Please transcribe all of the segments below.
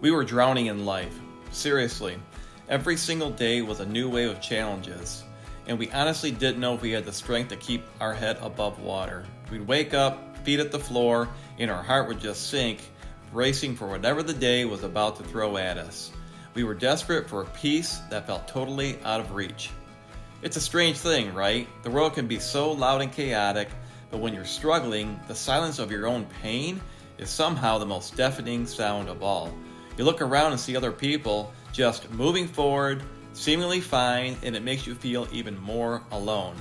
We were drowning in life. Seriously. Every single day was a new wave of challenges, and we honestly didn't know if we had the strength to keep our head above water. We'd wake up, feet at the floor, and our heart would just sink, bracing for whatever the day was about to throw at us. We were desperate for a peace that felt totally out of reach. It's a strange thing, right? The world can be so loud and chaotic, but when you're struggling, the silence of your own pain is somehow the most deafening sound of all. You look around and see other people just moving forward, seemingly fine, and it makes you feel even more alone.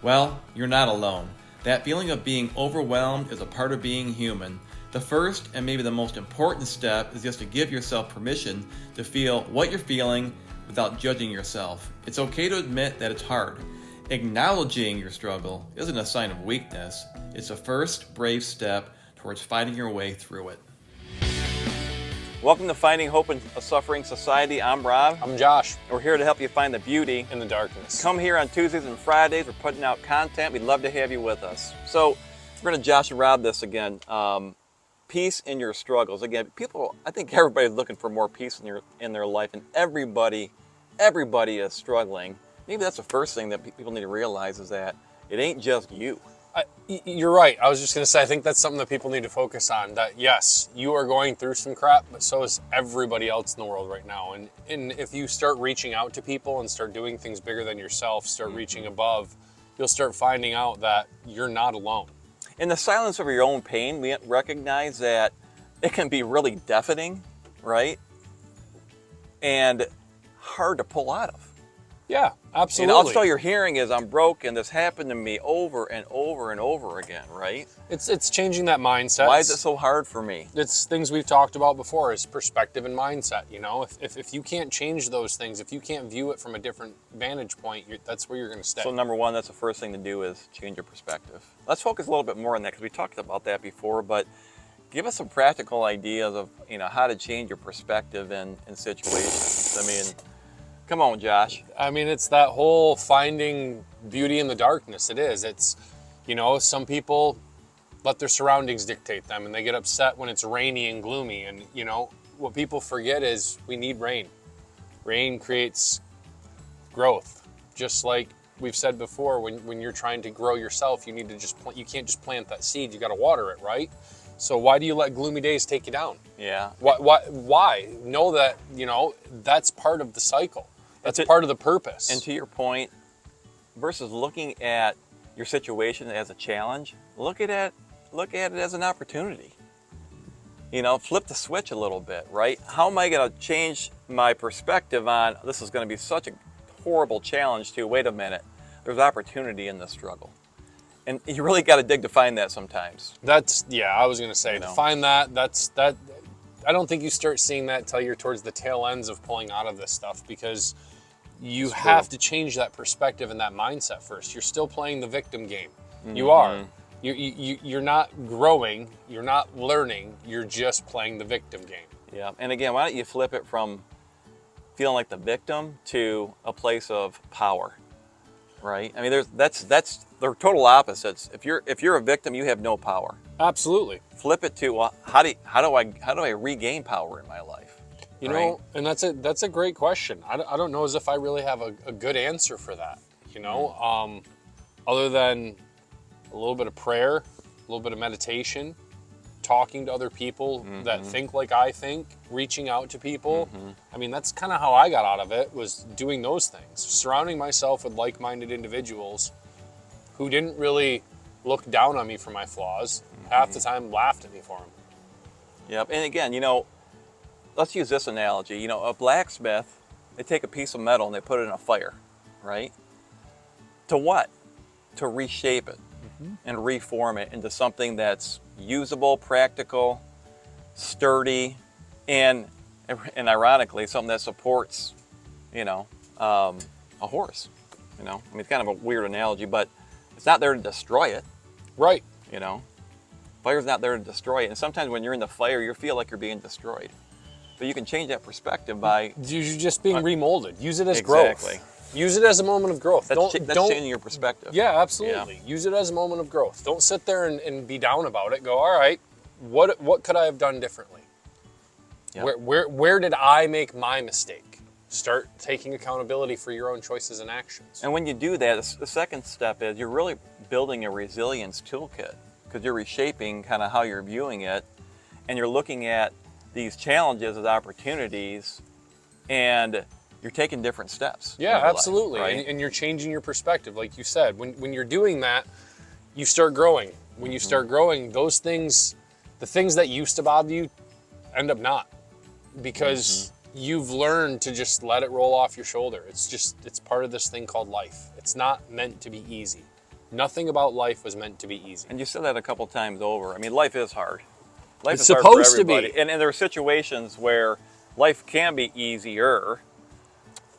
Well, you're not alone. That feeling of being overwhelmed is a part of being human. The first and maybe the most important step is just to give yourself permission to feel what you're feeling without judging yourself. It's okay to admit that it's hard. Acknowledging your struggle isn't a sign of weakness. It's a first brave step towards finding your way through it. Welcome to Finding Hope in a Suffering Society. I'm Rob. I'm Josh. We're here to help you find the beauty in the darkness. Come here on Tuesdays and Fridays. We're putting out content. We'd love to have you with us. So we're going to Josh and Rob this again. Peace in your struggles. Again, I think everybody's looking for more peace in their life, and everybody is struggling. Maybe that's the first thing that people need to realize is that it ain't just you. You're right. I was just going to say, I think that's something that people need to focus on. That yes, you are going through some crap, but so is everybody else in the world right now. And if you start reaching out to people and start doing things bigger than yourself, start reaching above, you'll start finding out that you're not alone. In the silence of your own pain, we recognize that it can be really deafening, right? And hard to pull out of. Yeah, absolutely. And all you're hearing is, I'm broke and this happened to me over and over and over again, right? It's changing that mindset. Why is it so hard for me? It's things we've talked about before, is perspective and mindset. You know, if you can't change those things, if you can't view it from a different vantage point, that's where you're going to stay. So number one, that's the first thing to do is change your perspective. Let's focus a little bit more on that because we talked about that before, but give us some practical ideas of how to change your perspective in situations. I mean, come on, Josh. I mean, it's that whole finding beauty in the darkness. It is. It's, some people let their surroundings dictate them and they get upset when it's rainy and gloomy. And, what people forget is we need rain. Rain creates growth. Just like we've said before, when you're trying to grow yourself, you need to you can't just plant that seed. You got to water it, right? So why do you let gloomy days take you down? Yeah. Why? Know that, that's part of the cycle. That's part of the purpose. And to your point, versus looking at your situation as a challenge, look at it as an opportunity. Flip the switch a little bit, right? How am I going to change my perspective on this is going to be such a horrible challenge to, wait a minute, there's opportunity in this struggle. And you really got to dig to find that sometimes. I was going to say, to find that, I don't think you start seeing that until you're towards the tail ends of pulling out of this stuff, because you have to change that perspective and that mindset first. You're still playing the victim game. Mm-hmm. You are. You're not growing. You're not learning. You're just playing the victim game. Yeah. And again, why don't you flip it from feeling like the victim to a place of power, right? I mean, they're total opposites. If you're a victim, you have no power. Absolutely. Flip it to, well, how do I regain power in my life? And that's a great question. I don't know as if I really have a good answer for that. Other than a little bit of prayer, a little bit of meditation, talking to other people that think like I think, reaching out to people. I mean, that's kind of how I got out of it, was doing those things, surrounding myself with like-minded individuals who didn't really look down on me for my flaws, half the time laughed at me for them. Yep. And again, let's use this analogy. A blacksmith, they take a piece of metal and they put it in a fire, right? To what? To reshape it and reform it into something that's usable, practical, sturdy, and ironically, something that supports, a horse. I mean, it's kind of a weird analogy, but it's not there to destroy it. Right. Fire's not there to destroy it. And sometimes when you're in the fire, you feel like you're being destroyed. But you can change that perspective by... You're just being remolded. Use it as growth. Use it as a moment of growth. That's changing your perspective. Yeah, absolutely. Yeah. Use it as a moment of growth. Don't sit there and be down about it. Go, all right, what could I have done differently? Yep. Where did I make my mistake? Start taking accountability for your own choices and actions. And when you do that, the second step is you're really building a resilience toolkit, because you're reshaping kind of how you're viewing it, and you're looking at these challenges as opportunities, and you're taking different steps. Yeah, in your absolutely. life, right? And you're changing your perspective, like you said. When you're doing that, you start growing. When you start growing, those things, the things that used to bother you, end up not, because you've learned to just let it roll off your shoulder. It's part of this thing called life. It's not meant to be easy. Nothing about life was meant to be easy. And you said that a couple times over. I mean, life is hard. Life It's is hard for supposed to be. everybody. And there are situations where life can be easier,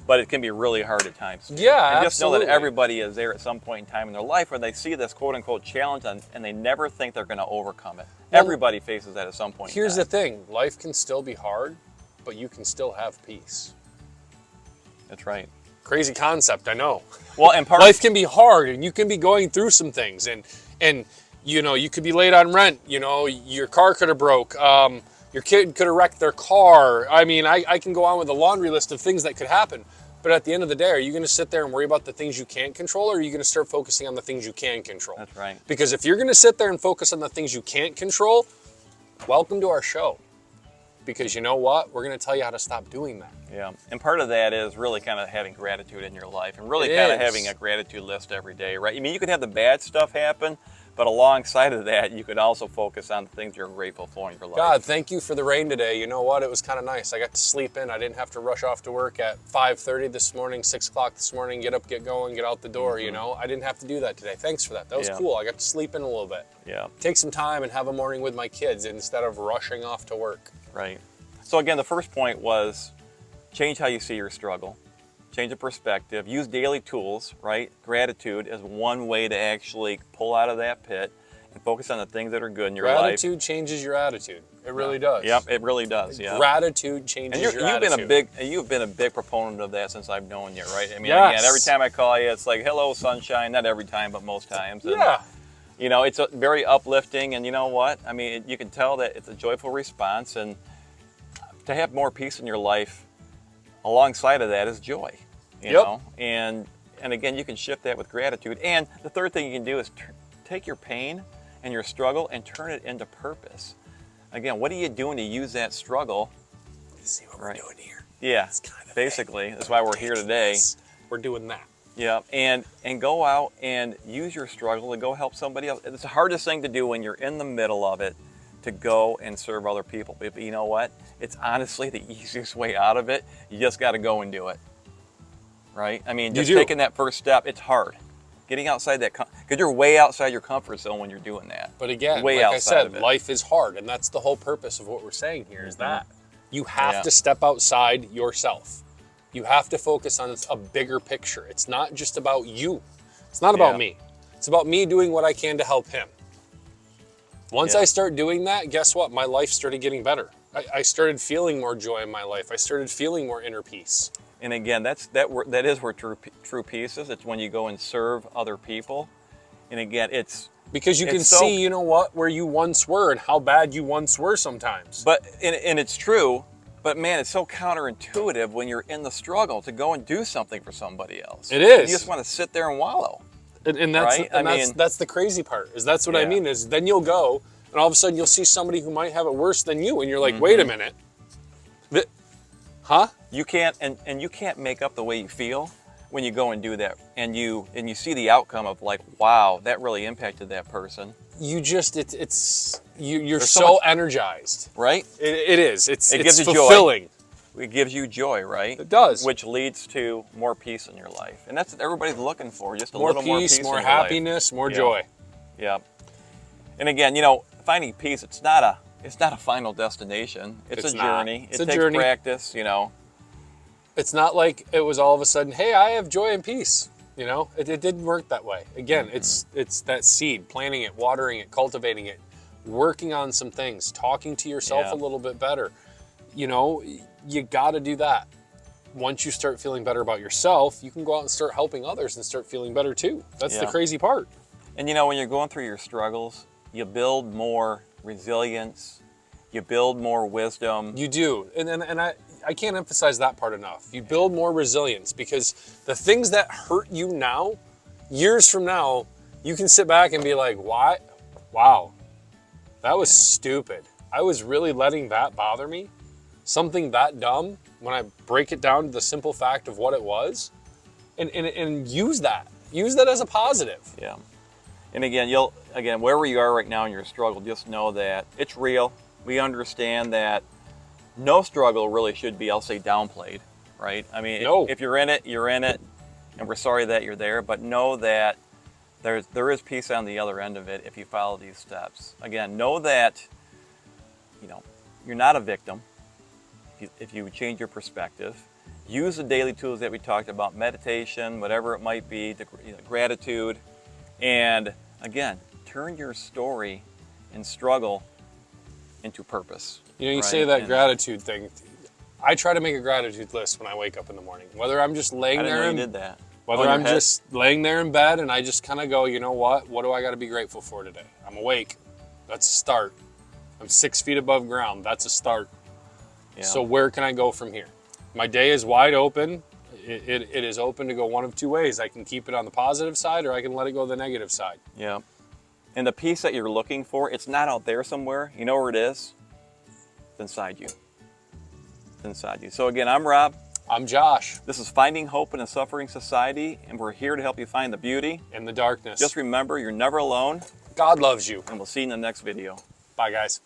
but it can be really hard at times. Yeah, and just know that absolutely. everybody is there at some point in time in their life where they see this quote-unquote challenge and they never think they're going to overcome it. Well, Everybody faces that at some point Here's in the time. thing. Life can still be hard, but you can still have peace. That's right. Crazy concept, I know. Well, and Life can be hard, and you can be going through some things, and you know, you could be late on rent. You know, your car could have broke. Your kid could have wrecked their car. I mean, I can go on with a laundry list of things that could happen. But at the end of the day, are you going to sit there and worry about the things you can't control, or are you going to start focusing on the things you can control? That's right. Because if you're going to sit there and focus on the things you can't control, welcome to our show. Because you know what? We're going to tell you how to stop doing that. Yeah, and part of that is really kind of having gratitude in your life, and really It kind of is. having a gratitude list every day, right? I mean, you could have the bad stuff happen, but alongside of that, you could also focus on the things you're grateful for in your life. God, thank you for the rain today. You know what? It was kind of nice. I got to sleep in. I didn't have to rush off to work at 5:30 this morning, 6 o'clock this morning, get up, get going, get out the door, you know? I didn't have to do that today. Thanks for that. That was Yeah. cool. I got to sleep in a little bit. Yeah, Take some time and have a morning with my kids instead of rushing off to work. right. So again, the first point was change how you see your struggle, change the perspective, use daily tools, right? Gratitude is one way to actually pull out of that pit and focus on the things that are good in your life. Gratitude changes your attitude. It really does. Yep, it really does. Yeah. Gratitude changes And your you've attitude. been a big proponent of that since I've known you, right? I mean, Yes. again, every time I call you, it's like, hello, sunshine. Not every time, but most times. And, Yeah. you know, it's very uplifting, and you know what? I mean, you can tell that it's a joyful response, and to have more peace in your life, alongside of that is joy. You Yep. know, and again, you can shift that with gratitude. And the third thing you can do is take your pain and your struggle and turn it into purpose. Again, what are you doing to use that struggle? You see what Right. we're doing here? Yeah, It's kind of basically, that's why we're here today. We're doing that. Yeah, and go out and use your struggle to go help somebody else. It's the hardest thing to do when you're in the middle of it, to go and serve other people. But you know what? It's honestly the easiest way out of it. You just got to go and do it. Right? I mean, just You do. taking that first step, it's hard. Getting outside that, because you're way outside your comfort zone when you're doing that. But again, Way like I outside said, of it. life is hard, and that's the whole purpose of what we're saying here is that you have Yeah. to step outside yourself. You have to focus on a bigger picture. It's not just about you. It's not about Yeah. me. It's about me doing what I can to help him. Once Yeah. I start doing that, guess what? My life started getting better. I started feeling more joy in my life. I started feeling more inner peace. And again, that is where true peace is. It's when you go and serve other people. And again, it's Because you can It's so- see, you know what, where you once were and how bad you once were sometimes. But and it's true, but man, it's so counterintuitive when you're in the struggle to go and do something for somebody else. It is. You just want to sit there and wallow. And that's Right? and I that's mean- that's the crazy part. Is that's what I Yeah. mean is then you'll go and all of a sudden you'll see somebody who might have it worse than you and you're like, wait a minute. Huh? You can't and you can't make up the way you feel when you go and do that, and you see the outcome of like, wow, that really impacted that person, You just you're There's so, so much- energized. right? It is. It's gives you joy. fulfilling. It gives you joy, right? It does. Which leads to more peace in your life, and that's what everybody's looking for. Just a More little more peace, peace, more in your life. happiness, more Yeah. joy. Yeah. And again, you know, finding peace, it's not a final destination. It's a not. journey. It's it a takes journey. practice, you know. It's not like it was all of a sudden, hey, I have joy and peace. You know, it didn't work that way. Again, it's that seed, planting it, watering it, cultivating it, working on some things, talking to yourself Yeah. a little bit better. You know, you got to do that. Once you start feeling better about yourself, you can go out and start helping others and start feeling better too. That's the Yeah. crazy part. And you know, when you're going through your struggles, you build more resilience, You build more wisdom. You do. And I can't emphasize that part enough. You build more resilience because the things that hurt you now, years from now, you can sit back and be like, "Why? Wow, that was stupid. I was really letting that bother me. Something that dumb," when I break it down to the simple fact of what it was, and use that. Use that as a positive. Yeah. And again, wherever you are right now in your struggle, just know that it's real. We understand that no struggle really should be, I'll say, downplayed, right? I mean, No. if you're in it, you're in it, and we're sorry that you're there, but know that there is peace on the other end of it if you follow these steps. Again, know that, you're not a victim if you change your perspective. Use the daily tools that we talked about, meditation, whatever it might be, gratitude, and again, turn your story and struggle into purpose. You right? say that gratitude thing. I try to make a gratitude list when I wake up in the morning. Whether I'm just laying I didn't there know and you did that. whether I'm just laying there in bed and I just kind of go, you know what? What do I got to be grateful for today? I'm awake. That's a start. I'm 6 feet above ground. That's a start. Yeah. So where can I go from here? My day is wide open. It is open to go one of two ways. I can keep it on the positive side or I can let it go the negative side. Yeah. And the peace that you're looking for, it's not out there somewhere. You know where it is? It's inside you. It's inside you. So again, I'm Rob. I'm Josh. This is Finding Hope in a Suffering Society, and we're here to help you find the beauty in the darkness. Just remember, you're never alone. God loves you. And we'll see you in the next video. Bye, guys.